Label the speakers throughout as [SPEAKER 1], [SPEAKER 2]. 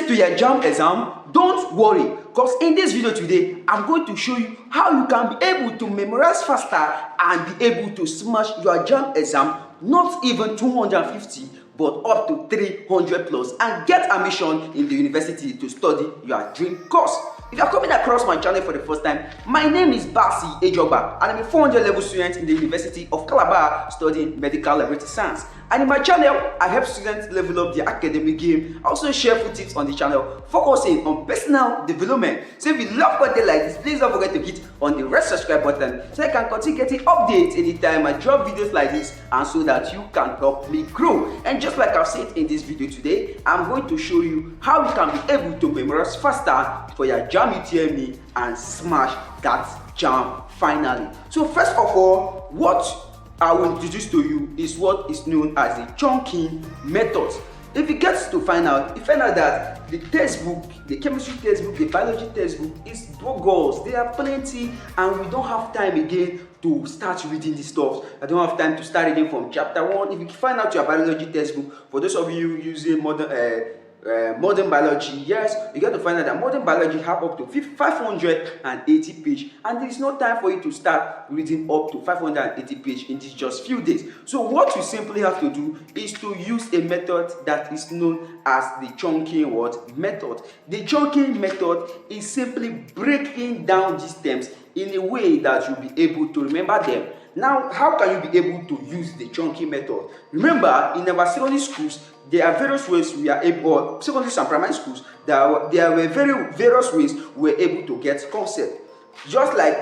[SPEAKER 1] to your JAMB exam? Don't worry, because in this video today, I'm going to show you how you can be able to memorize faster and be able to smash your JAMB exam, not even 250, but up to 300 plus, and get admission in the university to study your dream course. If you are coming across my channel for the first time, my name is Basi Ejogba, and I'm a 400 level student in the University of Calabar studying medical laboratory science. And in my channel, I help students level up their academic game. I also share full tips on the channel, focusing on personal development. So if you love content like this, please don't forget to hit on the red subscribe button so I can continue getting updates anytime I drop videos like this, and so that you can help me grow. And just like I've said in this video today, I'm going to show you how you can be able to memorize faster for your JAMB UTME and smash that JAMB finally. So first of all, what I will introduce to you is what is known as the chunking method. If you get to find out, that the textbook, the chemistry textbook, the biology textbook is bogus. There are plenty, and we don't have time again to start reading this stuff. I don't have time to start reading from chapter 1. If you find out your biology textbook, for those of you using modern biology, yes, you get to find out that modern biology have up to 580 pages, and there is no time for you to start reading up to 580 pages in these just few days. So what you simply have to do is to use a method that is known as the chunking method. The chunking method is simply breaking down these terms in a way that you'll be able to remember them. Now, how can you be able to use the chunking method? Remember, in our secondary schools, there are various ways we are able, or secondary and primary schools, there were various ways we were able to get concept. Just like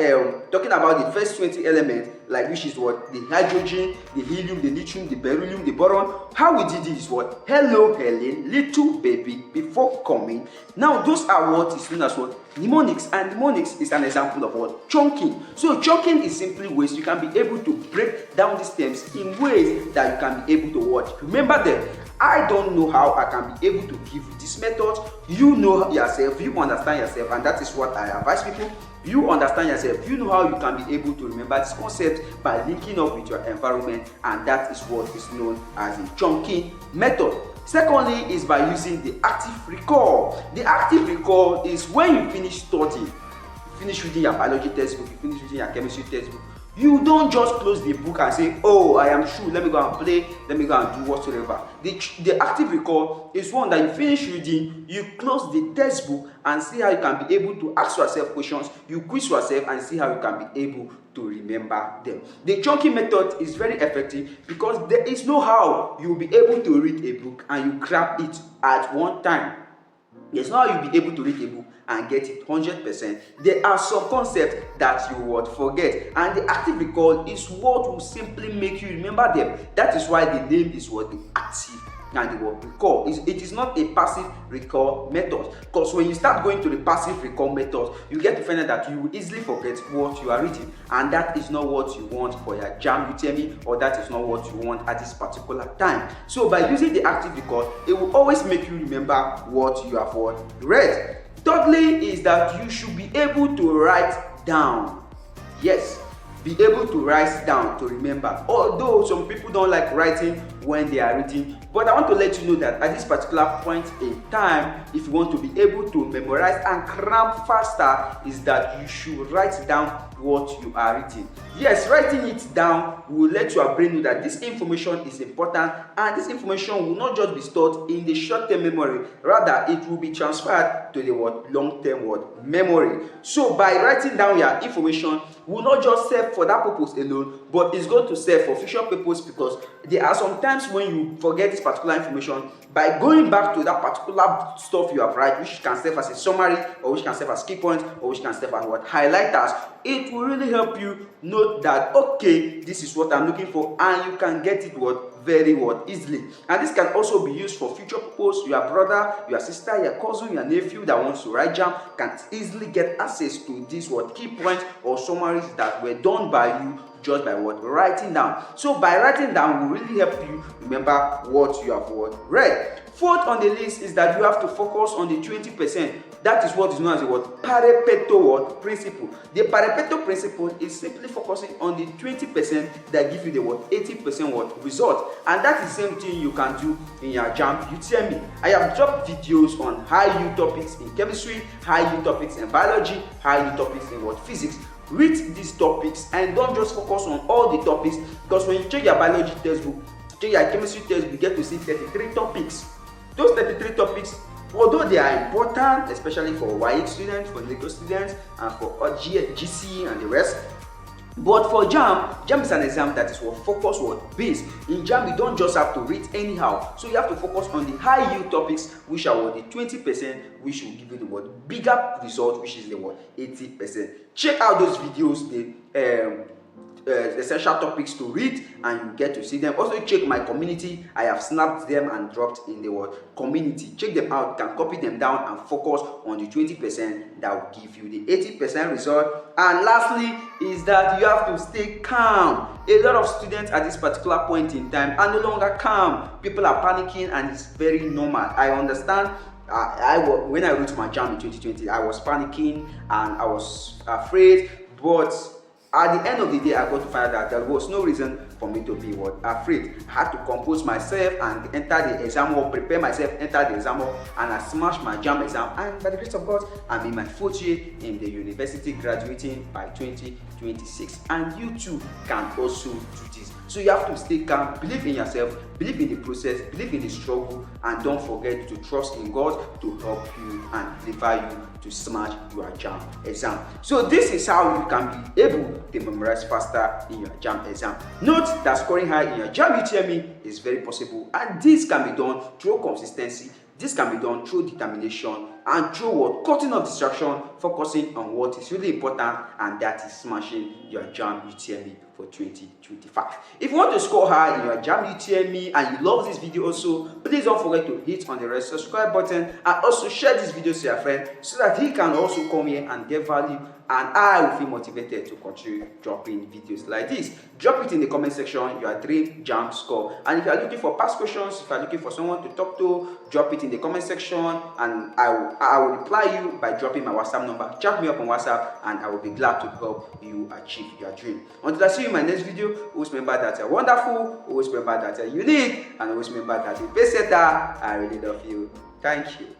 [SPEAKER 1] talking about the first 20 elements, like which is what? The hydrogen, the helium, the lithium, the beryllium, the boron. How we did it is what? Hello Helen, little baby, before coming. Now those are what is known as what? Mnemonics, and mnemonics is an example of what? Chunking. So chunking is simply ways you can be able to break down these terms in ways that you can be able to what? Remember them. I don't know how I can be able to give you this method. You know yourself, you understand yourself, and that is what I advise people. You understand yourself, you know how you can be able to remember this concept by linking up with your environment, and that is what is known as the chunking method. Secondly is by using the active recall. The active recall is when you finish studying, you finish reading your biology textbook, you finish reading your chemistry textbook. You don't just close the book and say, oh, I am true, let me go and play, let me go and do whatsoever. The active recall is one that you finish reading, you close the textbook and see how you can be able to ask yourself questions, you quiz yourself and see how you can be able to remember them. The chunking method is very effective because there is no how you will be able to read a book and you grab it at one time. There's no how you'll be able to read a book and get it 100%. There are some concepts that you would forget, and the active recall is what will simply make you remember them. That is why the name is what? The active and the word recall. It is not a passive recall method, because when you start going to the passive recall method, you get to find out that you will easily forget what you are reading, and that is not what you want for your JAMB UTME, or that is not what you want at this particular time. So by using the active recall, it will always make you remember what you have read. Thirdly is that you should be able to write down. Yes, be able to write down to remember. Although some people don't like writing when they are reading, but I want to let you know that at this particular point in time, if you want to be able to memorize and cram faster, is that you should write down what you are reading. Yes, writing it down will let your brain know that this information is important, and this information will not just be stored in the short-term memory, rather it will be transferred to the long-term memory. So by writing down your information will not just serve for that purpose alone, but it's going to serve for future purpose, because there are some times when you forget this particular information. By going back to that particular stuff you have read, which can serve as a summary, or which can serve as key points, or which can serve as highlighters, it will really help you note that, okay, this is what I'm looking for, and you can get it very easily. And this can also be used for future purpose. Your brother, your sister, your cousin, your nephew that wants to write JAMB can easily get access to these key points or summaries that were done by you just by writing down. So by writing down will really help you remember what you have read. Fourth on the list is that you have to focus on the 20%. That is what is known as the what Pareto principle. The Pareto principle is simply focusing on the 20% that give you the what 80% what result, and that is the same thing you can do in your JAMB UTME. I have dropped videos on high yield topics in chemistry, high yield topics in biology, high yield topics in what physics. Read these topics and don't just focus on all the topics, because when you check your biology textbook, check your chemistry textbook, you get to see 33 topics. Those 33 topics, although they are important, especially for YH students, for legal students, and for GC and the rest, but for JAMB is an exam that is what focus what based. In JAMB, you don't just have to read anyhow, so you have to focus on the high yield topics, which are what the 20%, which will give you the what bigger result, which is the what 80%. Check out those videos, the essential topics to read, and you get to see them. Also check my community. I have snapped them and dropped in the word community. Check them out. You can copy them down and focus on the 20% that will give you the 80% result. And lastly is that you have to stay calm. A lot of students at this particular point in time are no longer calm. People are panicking, and it's very normal. I understand. When I wrote my JAMB in 2020, I was panicking and I was afraid, but at the end of the day, I got to find out that there was no reason for me to be afraid. I had to compose myself and enter the exam hall, prepare myself, enter the exam hall, and I smashed my JAMB exam. And by the grace of God, I'm in my 4th year in the university, graduating by 2026. And you too can also do this. So you have to stay calm, believe in yourself, believe in the process, believe in the struggle, and don't forget to trust in God to help you and deliver you to smash your JAMB exam. So this is how you can be able to memorize faster in your JAMB exam. Note that scoring high in your JAMB UTME is very possible, and this can be done through consistency. This can be done through determination and through what cutting off distraction, focusing on what is really important, and that is smashing your JAMB UTME for 2025. If you want to score high in your JAMB UTME and you love this video also, please don't forget to hit on the red subscribe button, and also share this video to your friend so that he can also come here and get value, and I will feel motivated to continue dropping videos like this. Drop it in the comment section, your dream JAMB score. And if you are looking for past questions, if you are looking for someone to talk to, drop it in the comment section, and I will reply you by dropping my WhatsApp number. Chat me up on WhatsApp, and I will be glad to help you achieve your dream. Until I see you in my next video, always remember that you're wonderful, always remember that you're unique, and always remember that you're a pace setter. I really love you. Thank you.